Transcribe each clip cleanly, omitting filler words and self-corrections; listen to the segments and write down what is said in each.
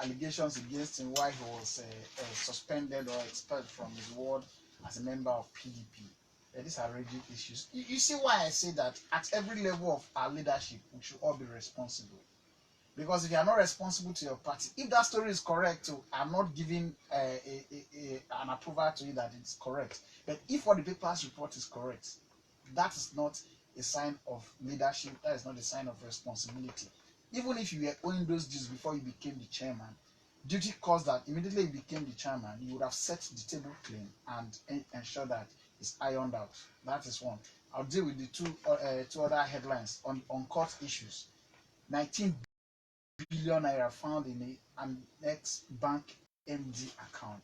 allegations against him while he was suspended or expelled from his ward as a member of PDP. These are already issues. You see why I say that at every level of our leadership, we should all be responsible. Because if you are not responsible to your party, if that story is correct, too, I'm not giving an approval to you that it's correct. But if what the papers report is correct, that is not a sign of leadership. That is not a sign of responsibility. Even if you were owing those dues before you became the chairman, duty calls that immediately you became the chairman, you would have set the table clean and ensure that it's ironed out. That is one. I'll deal with the two other headlines on court issues. 19 billion naira found in an ex-bank MD account.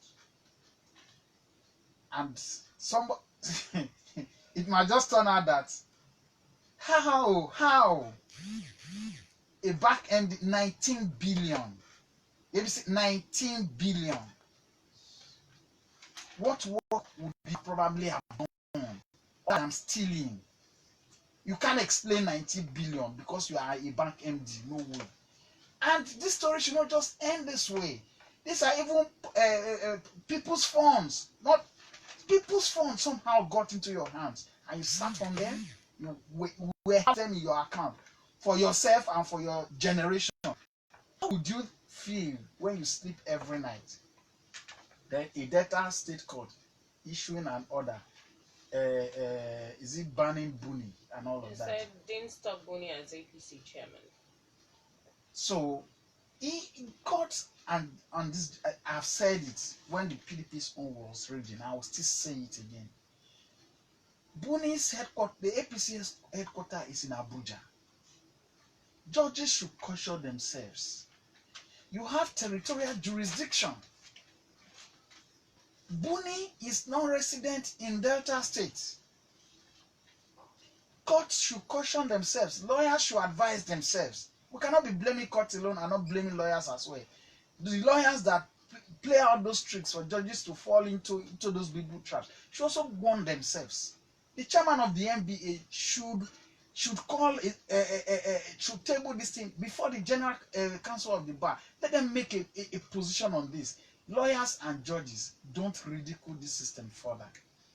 And somebody, it might just turn out that how a bank MD 19 billion. You see 19 billion. What work would he probably have done? Or I'm stealing. You can't explain 19 billion because you are a bank MD. No way. And this story should not just end this way. These are even people's funds. Not people's funds somehow got into your hands. And you sat on them. You were them in your account for yourself and for your generation. How would you feel when you sleep every night? Then a Delta State Court issuing an order. Is it banning Buni and all of that? Said didn't stop Buni as APC chairman. So he got and on this. I've said it when the PDP's own was raging. I will still say it again. Buni's headquarters, the APC's headquarters is in Abuja. Judges should caution themselves. You have territorial jurisdiction. Buni is non-resident in Delta State. Courts should caution themselves. Lawyers should advise themselves. We cannot be blaming courts alone and not blaming lawyers as well. The lawyers that play out those tricks for judges to fall into those big boot traps should also warn themselves. The chairman of the NBA should call should table this thing before the general council of the bar. Let them make a position on this. Lawyers and judges, don't ridicule this system further.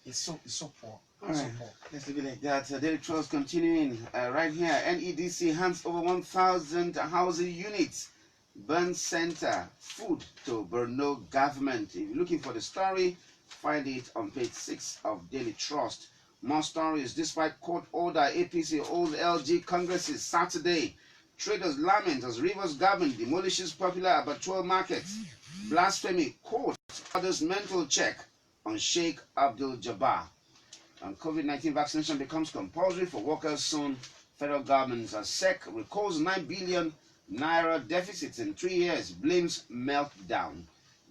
It's so poor. All right, let's leave it like that. Daily Trust continuing right here. NEDC hands over 1,000 housing units. Burn Center food to Borno government. If you're looking for the story, find it on page 6 of Daily Trust. More stories. Despite court order, APC holds LG congresses Saturday. Traders lament as Rivers government demolishes popular abattoir markets. Blasphemy court orders mental check on Sheikh Abdul Jabbar. And COVID-19 vaccination becomes compulsory for workers soon. Federal government as SEC recalls 9 billion naira deficits in 3 years, blames meltdown.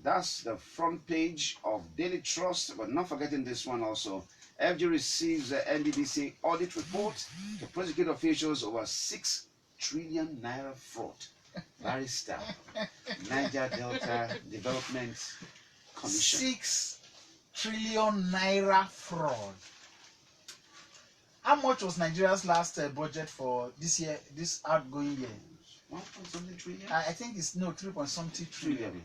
That's the front page of Daily Trust, but not forgetting this one also. FG receives the NDDC audit report to prosecute officials over 6 trillion naira fraud. Barrister, Niger Delta Development Commission. 6 trillion naira fraud. How much was Nigeria's last budget for this year, this outgoing year? 1.something trillion? I think it's 3.something trillion.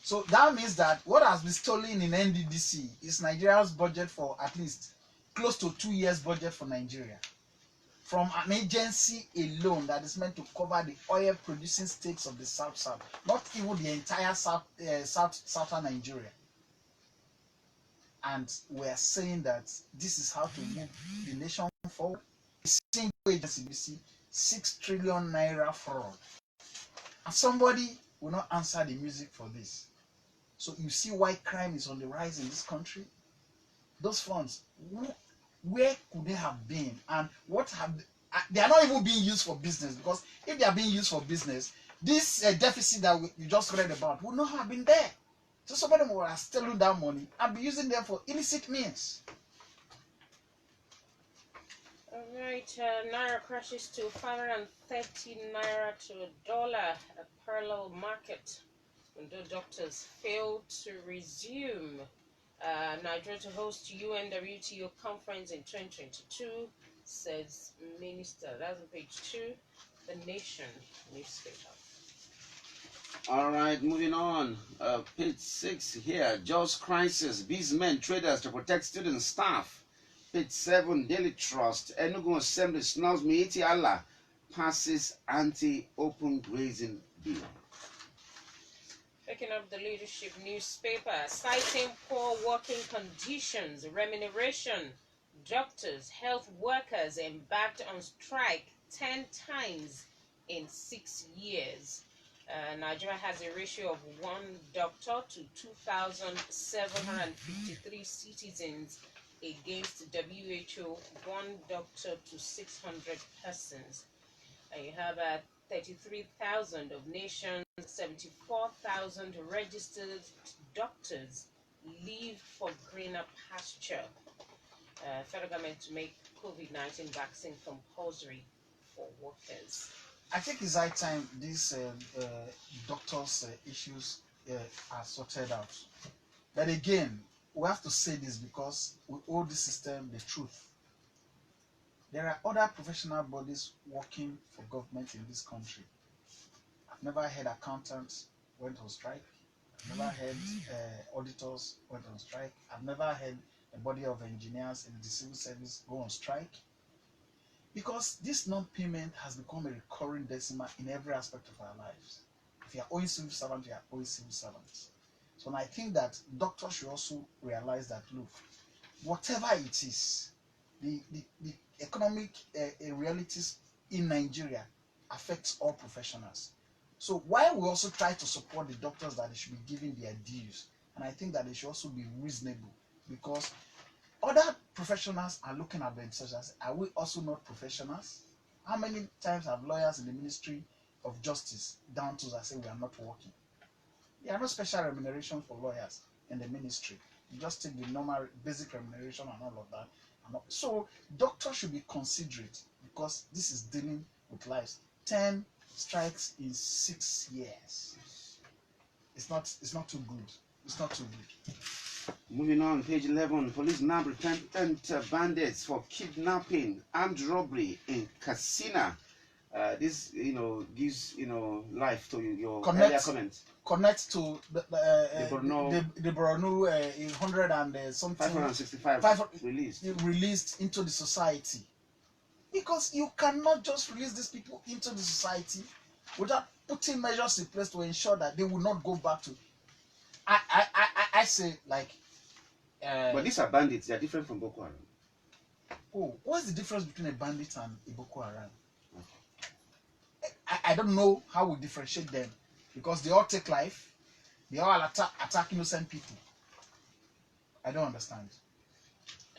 So that means that what has been stolen in NDDC is Nigeria's budget for at least close to 2 years budget for Nigeria. From an agency alone that is meant to cover the oil producing states of the South, not even the entire southern Nigeria. And we're saying that this is how to move the nation forward. A single agency, you see, 6 trillion naira fraud. And somebody will not answer the music for this. So you see why crime is on the rise in this country? Those funds, where could they have been? And what have they are not even being used for business, because if they are being used for business, this deficit that you just read about would not have been there. So somebody would have stolen that money and be using them for illicit means. Alright, Naira crashes to 530 Naira to $1 at parallel market. Though doctors failed to resume Nigeria to host UNWTO conference in 2022, says Minister. That's on page 2, The Nation newspaper. All right, moving on. Page 6 here. Just crisis. Businessmen, traders to protect students, staff. Page 7. Daily Trust. Enugu Assembly smells Miiti Allah passes anti-open grazing bill. Picking up the leadership newspaper, citing poor working conditions, remuneration, doctors, health workers embarked on strike 10 times in 6 years. Nigeria has a ratio of 1 doctor to 2,753 citizens against WHO 1 doctor to 600 persons. And you have 33,000 of nations, 74,000 registered doctors leave for greener pasture. Federal government to make COVID-19 vaccine compulsory for workers. I think it's high time these doctors' issues are sorted out. But again, we have to say this because we owe the system the truth. There are other professional bodies working for government in this country. I've never heard accountants went on strike. I've never heard auditors went on strike. I've never heard a body of engineers in the civil service go on strike. Because this non-payment has become a recurring decimal in every aspect of our lives. If you are owing civil servants, you are owing civil servants. So I think that doctors should also realize that, look, whatever it is, the economic realities in Nigeria affects all professionals. So while we also try to support the doctors that they should be given their dues, and I think that they should also be reasonable, because other professionals are looking at themselves as, are we also not professionals? How many times have lawyers in the Ministry of Justice down to us and say we are not working? There are no special remuneration for lawyers in the ministry. You just take the normal basic remuneration and all of that. So doctors should be considerate because this is dealing with lives. 10 strikes in 6 years. It's not too good. It's not too good. Moving on, page 11. Police nab repentant bandits for kidnapping, armed robbery in Katsina. This, gives, life to your earlier comment. Connect to the Borno 100 and something 565 released into the society, because you cannot just release these people into the society without putting measures in place to ensure that they will not go back to. I say, like. But these are bandits. They are different from Boko Haram. Oh, what's the difference between a bandit and a Boko Haram? I don't know how we differentiate them, because they all take life. They all attack innocent people. I don't understand.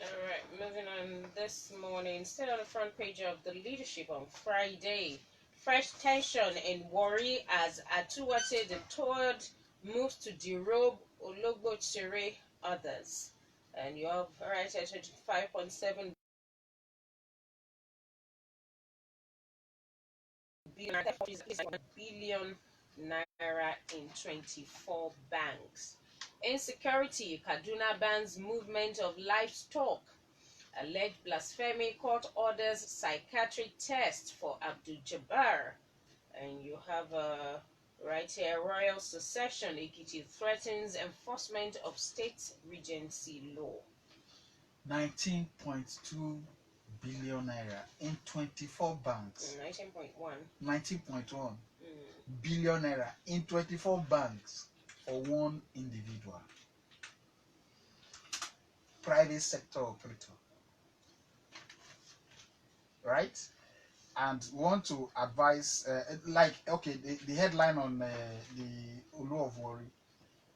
All right, moving on this morning. Still on the front page of the leadership on Friday. Fresh tension and worry as Atuwate the third moves to derobe Ologbotere others. And you have right at 25.7 billion naira in 24 banks. Insecurity, Kaduna bans movement of livestock. Alleged blasphemy, court orders psychiatric test for Abdul Jabbar. And you have right here, royal succession, Ekiti threatens enforcement of state regency law. 19.2 billion naira in 24 banks. 19.1. 19.1 billion naira in 24 banks for one individual. Private sector operator. Right? And we want to advise, the headline on the Olu of Worry.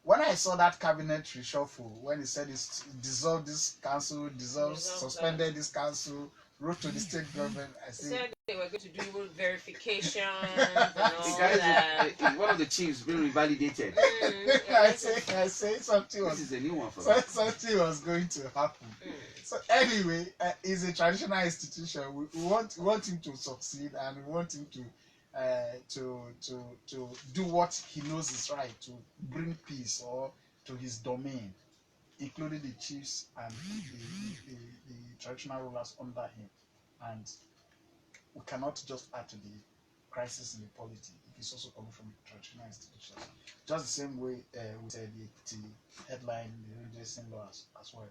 When I saw that cabinet reshuffle, when he said it's dissolved this council, suspended this council, wrote to the state government, I said they were going to do verification and all that. One of the chiefs being revalidated. I say something was. This is a new one for me. Something was going to happen. So anyway, it's a traditional institution. We want him to succeed, and we want him to do what he knows is right, to bring peace or to his domain, including the chiefs and the traditional rulers under him. And we cannot just add to the crisis in the polity. is also coming from traditional institutions. Just the same way with the headline in the redressing law as well.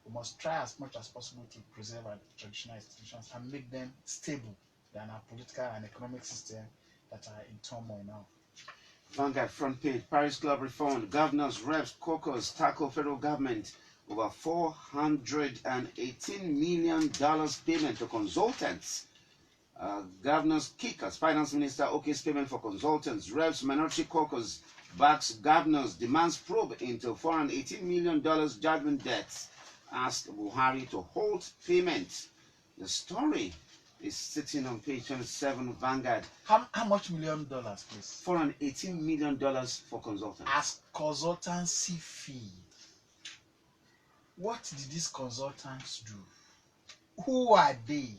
We must try as much as possible to preserve our traditional institutions and make them stable than our political and economic system that are in turmoil now. Vanguard front page, Paris Club reform, governors, reps, caucus tackle federal government over $418 million payment to consultants. Governors kick as Finance Minister okay's payment for consultants. Reps Minority Caucus backs governors, demands probe into $418 million judgment debts. Asked Buhari to hold payment. The story is sitting on page 27 of Vanguard. How much $1 million, please? $418 million for consultants. As consultancy fee. What did these consultants do? Who are they?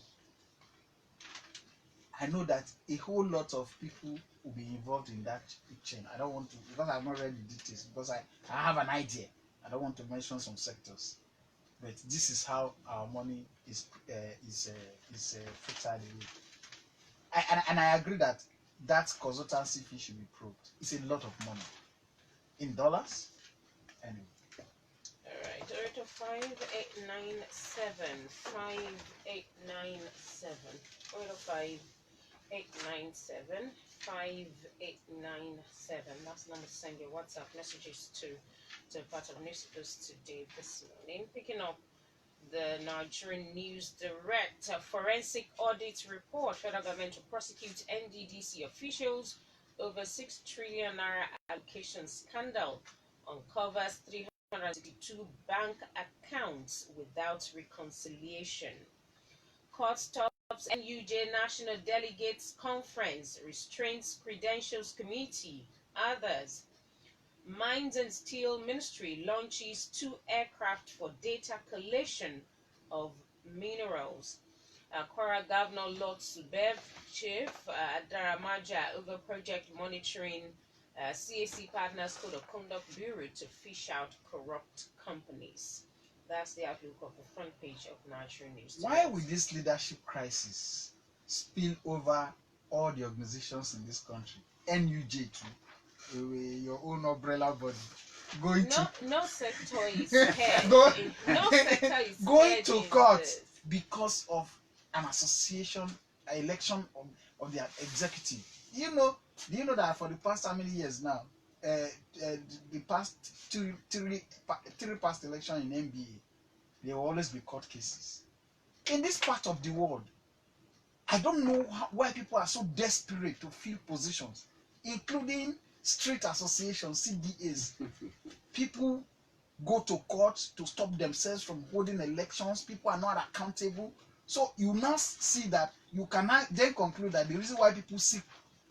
I know that a whole lot of people will be involved in that chain. I don't want to, because I've not read the details, because I have an idea. I don't want to mention some sectors. But this is how our money is filtered away. And I agree that that consultancy fee should be probed. It's a lot of money. In dollars? Anyway. Alright, 085-897 5897. 085-897 5897. That's the number to send your WhatsApp messages to part of News Post today this morning. Picking up the Nigerian News Direct, forensic audit report. Federal government to prosecute NDDC officials over 6 trillion naira allocation scandal. Uncovers 362 bank accounts without reconciliation. Court stops NUJ National Delegates Conference, restraints Credentials Committee. Others. Mines and Steel Ministry launches 2 aircraft for data collation of minerals. Kwara Governor Lord Subev Chief Daramaja over project monitoring CAC Partners Code of Conduct Bureau to fish out corrupt companies. That's the outlook of the front page of Nigerian News. Why will this leadership crisis spill over all the organizations in this country? NUJ too. Your own umbrella body no sector is scared. No sector is going to court this. because of an association, an election of their executive. Do you know that for the past how many years now, the past three past election in NBA, there will always be court cases. In this part of the world, I don't know why people are so desperate to fill positions, including street associations, CDAs. People go to court to stop themselves from holding elections. People are not accountable. So you now see that you cannot then conclude that the reason why people seek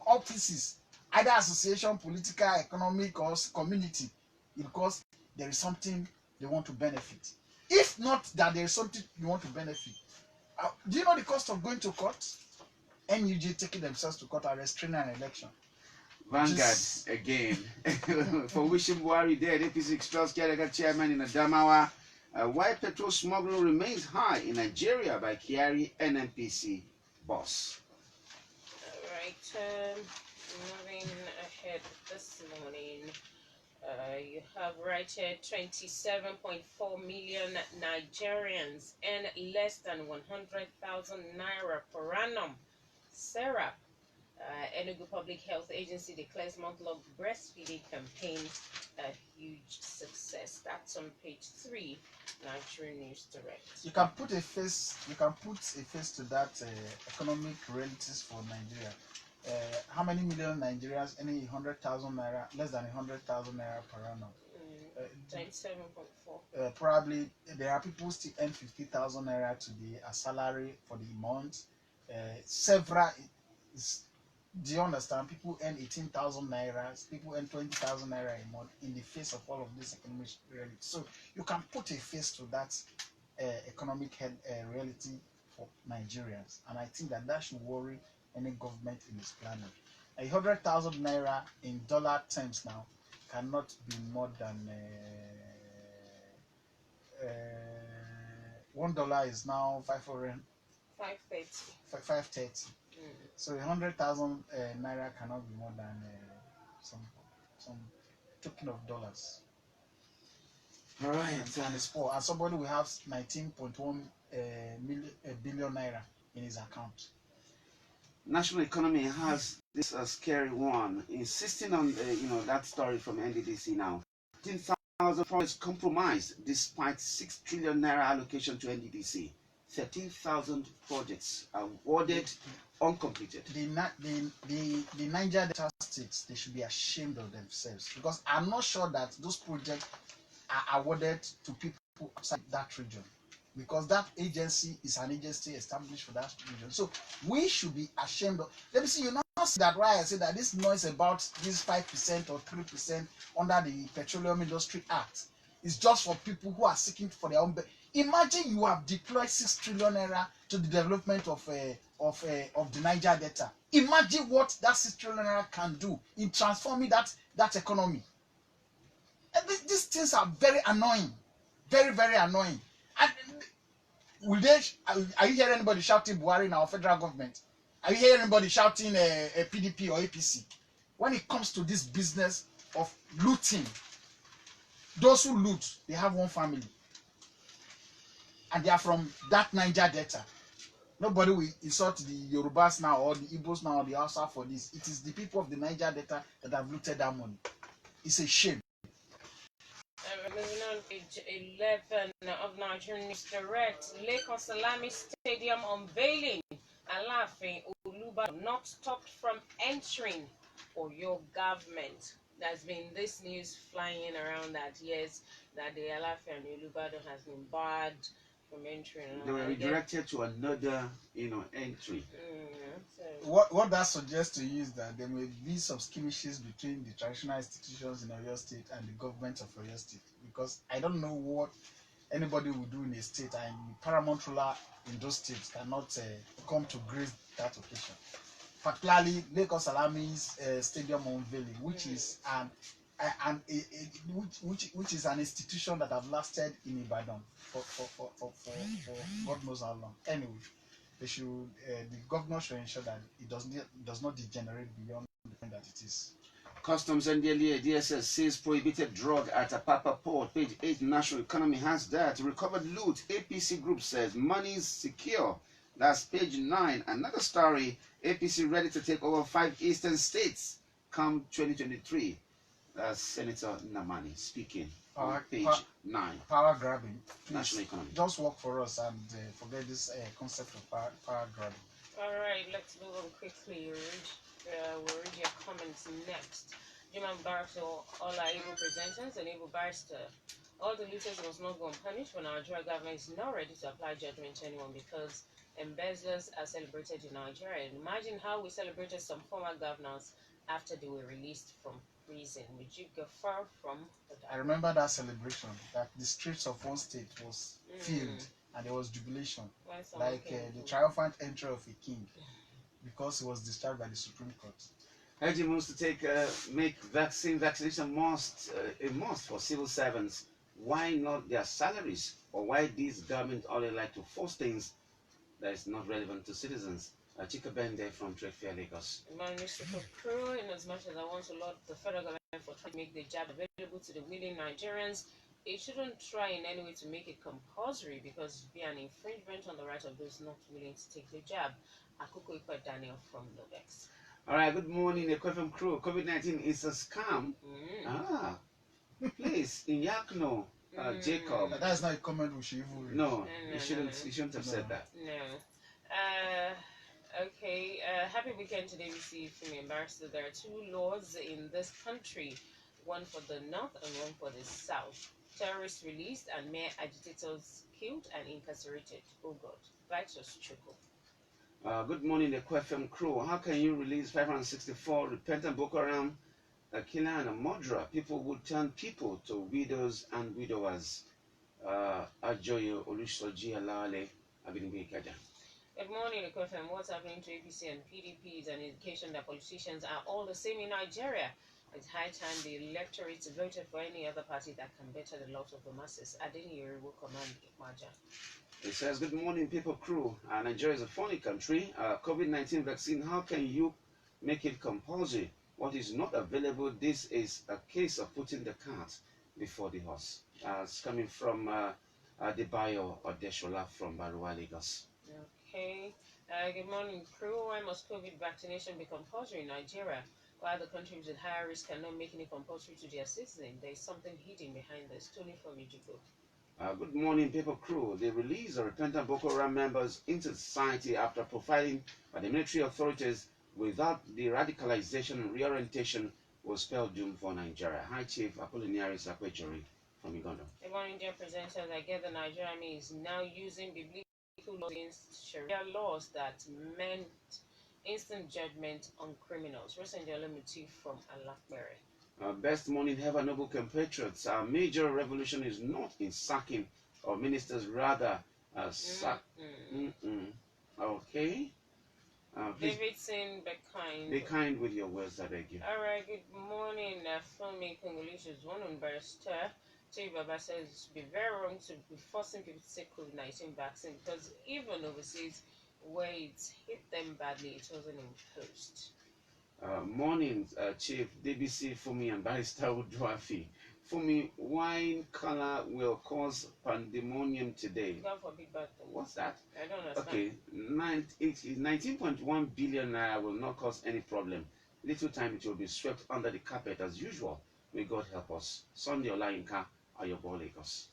offices, either association, political, economic, or community, is because there is something they want to benefit. If not that there is something you want to benefit, do you know the cost of going to court? NUJ taking themselves to court are restraining an election. Vanguard again. For wishing Buhari dead, APC expels Kyari chairman in Adamawa. Why petrol smuggling remains high in Nigeria by Kyari NNPC boss. Alright, moving ahead this morning. You have right here 27.4 million Nigerians earn less than 100,000 naira per annum. Sarah, Enugu Public Health Agency declares month-long breastfeeding campaign a huge success. That's on page 3, Nigerian News Direct. You can put a face. You can put a face to that economic realities for Nigeria. How many million Nigerians earning 100,000 naira, less than 100,000 naira per annum? 27.4. Probably there are people still earn 50,000 naira today as salary for the month. Do you understand? People earn 18,000 naira, people earn 20,000 naira a month in the face of all of this economic reality. So you can put a face to that economic reality for Nigerians, and I think that should worry any government in its planning. 100,000 naira in dollar terms now cannot be more than $1 is now 530. So 100,000 naira cannot be more than some some token of dollars. All right. And it's poor. And somebody will have 19.1 billion naira in his account. National economy has this scary one, insisting on that story from NDDC now. 13,000 projects compromised despite 6 trillion naira allocation to NDDC. 13,000 projects awarded uncompleted. The Niger Delta states, they should be ashamed of themselves, because I'm not sure that those projects are awarded to people outside that region, because that agency is an agency established for that region. So we should be ashamed of. Let me see, you now see that why I say that this noise about this 5% or 3% under the Petroleum Industry Act is just for people who are seeking for their own. Imagine you have deployed 6 trillion naira to the development of the Niger Delta. Imagine what that 6 trillion naira can do in transforming that economy. And these things are very annoying, very, very annoying. And will they? Are you hearing anybody shouting Buhari in our federal government? Are you hearing anybody shouting PDP or APC? When it comes to this business of looting, those who loot, they have one family, and they are from that Niger Delta. Nobody will insult the Yorubas now or the Igbos now or the Hausa for this. It is the people of the Niger Delta that have looted that money. It's a shame. Moving on, page 11 of Nigerian News Direct. Lagos Salami Stadium unveiling. Alaafin Olubadan not stopped from entering for your government. There's been this news flying around that yes, that the Alaafin Olubadan has been barred from entering. They were redirected to another, entry. So. What that suggests to you is that there may be some skirmishes between the traditional institutions in Oyo State and the government of Oyo State, because I don't know what anybody will do in a state, and paramount ruler in those states cannot come to grace that occasion. Particularly Lagos Salami's stadium unveiling, which is which is an institution that have lasted in Ibadan for God knows how long. Anyway, they should the governor should ensure that it does not degenerate beyond the point that it is. Customs and DSS says prohibited drug at Apapa port. Page 8, National Economy has that. Recovered loot. APC group says money's secure. That's page 9. Another story. APC ready to take over 5 eastern states come 2023. That's Senator Namani speaking on page 9. Power grabbing. Please, National Economy. just work for us and forget this concept of power grabbing. All right, let's move on quickly. We'll read your comments next. Human Barrister, all our able presenters and able barrister. All the looters must not go unpunished when our Nigeria government is not ready to apply judgment to anyone, because embezzlers are celebrated in Nigeria. And imagine how we celebrated some former governors after they were released from prison. Would you go far from the I remember that celebration, that the streets of one state was filled and there was jubilation, like the triumphant entry of a king, because he was discharged by the Supreme Court. Urging wants to make vaccination a must for civil servants. Why not their salaries? Or why these government only like to force things that is not relevant to citizens? Chika Bende from Trade Fair Lagos. Mr. Crew, in as much as I want to laud the federal government for trying to make the job available to the willing Nigerians, it shouldn't try in any way to make it compulsory, because it would be an infringement on the right of those not willing to take the job. Akuko Ikwe Daniel from Lovex. All right, good morning, the FM crew. COVID-19 is a scam. Please, in Yakno, Jacob. That's not a comment we should even read. No, you shouldn't have said that. No. Okay, happy weekend to Adebisi, Funmi and Barrister. There are 2 laws in this country, one for the north and one for the south. Terrorists released and mere agitators killed and incarcerated. Oh God, Vitus Chuku. Good morning, the QFM crew. How can you release 564 repentant Boko Haram, a killer and a murderer? People would turn people to widows and widowers. Ajoyo Olusoji Alale Abinigbe Kaja. Good morning, Ekwefem. What's happening to APC and PDP is an indication that politicians are all the same in Nigeria. It's high time the electorate voted for any other party that can better the lot of the masses. Adeni will command Maja. It says, good morning, people crew. Nigeria is a funny country. COVID-19 vaccine, how can you make it compulsory? What is not available, this is a case of putting the cart before the horse. It's coming from Adebayo Odeshola from Barua, Lagos. Okay. Good morning, crew. Why must COVID vaccination be compulsory in Nigeria? While the countries with higher risk cannot make it compulsory to their citizens, there is something hidden behind this. Tony from Ijugo. Good morning, people crew. The release of repentant Boko Haram members into society after profiling by the military authorities without the radicalization and reorientation will spell doom for Nigeria. High Chief Apollinaris Akwejori from Uganda. The one Indian presenters, I get the Nigerian army is now using biblical laws against Sharia laws that meant instant judgment on criminals. Recent motif from Alakbere. Best morning, ever noble compatriots. Our major revolution is not in sacking our ministers, rather sack. Okay. Davidson, be kind. Be kind with your words, I beg you. All right. Good morning, Funmi. Congratulations, one on barrister. Chief Baba says it would be very wrong to be forcing people to take COVID-19 vaccine because even overseas, where it hit them badly, it wasn't imposed. Morning, Chief Adebisi, Funmi, and Barrister Udwafi. Funmi, wine color will cause pandemonium today. God forbid bad things. What's that? I don't understand. Okay, 19.1 billion naira will not cause any problem. Little time it will be swept under the carpet as usual. May God help us. Sunday Olayinka, Ayobo, Lagos.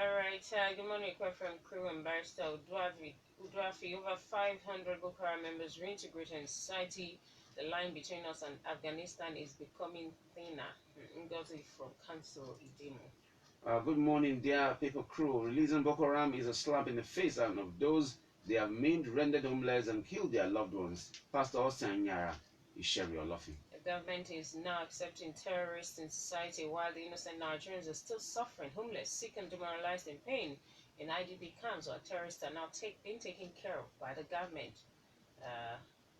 All right, good morning, from crew and Barrister Udwafi. Over 500 Boko Haram members reintegrated in society. The line between us and Afghanistan is becoming thinner. Ngozi from Council Idimo. Good morning, dear people crew. Releasing Boko Haram is a slap in the face of those they have maimed, rendered homeless, and killed their loved ones. Pastor Austin Nyara is Sherry Olofi. The government is now accepting terrorists in society while the innocent Nigerians are still suffering, homeless, sick, and demoralized in pain in IDP camps, while terrorists are now being taken care of by the government.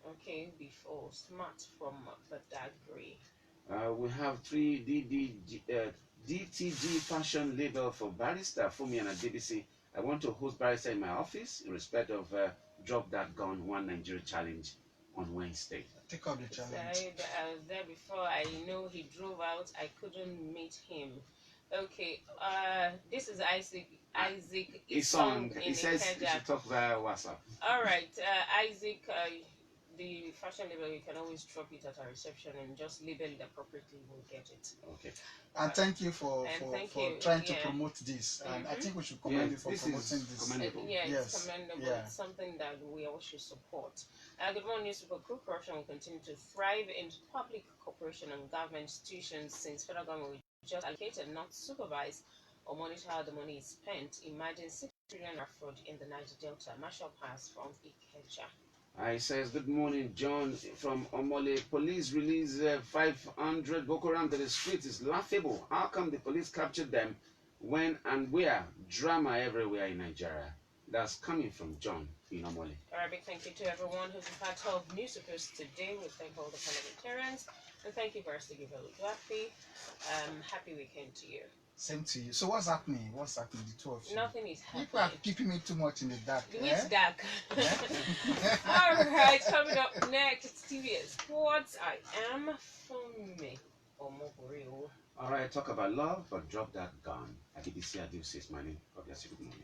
Okay, before Smart from Badagry. We have 3 DTG fashion label for Barrister Funmi and Adebisi. I want to host Barrister in my office in respect of Drop That Gun One Nigeria Challenge on Wednesday. Take up the challenge. I was there before. I know he drove out. I couldn't meet him. Okay, this is Isaac Isong. He says you should talk via WhatsApp. All right, Isaac. The fashion label, you can always drop it at our reception and just label it appropriately. We'll get it. Okay. And thank you for trying to promote this. And I think we should commend you for promoting this. Commendable. It's commendable. It's something that we all should support. Good morning, newspaper crew. Corruption will continue to thrive in public corporation and government institutions since federal government will just allocate and not supervise or monitor how the money is spent. Imagine 6 trillion fraud in the Niger Delta. Marshall Pass from Ikeja. He says, good morning, John from Omole. Police release 500 Boko Haram to the streets is laughable. How come the police captured them when and where? Drama everywhere in Nigeria. That's coming from John in Omole. All right, big thank you to everyone who's been part of Newspapers today. We thank all the parliamentarians. And thank you, Barrister Udwafi. Happy weekend to you. Same to you. So what's happening? What's happening, the two of you? Nothing is happening. People are keeping me too much in the dark. Which dark? All right, coming up next, it's TBS Sports. I am Funmi. Omoboriowo. All right, talk about love, but drop that gun. Adebisi Adewusi is my name. God bless you. Good morning.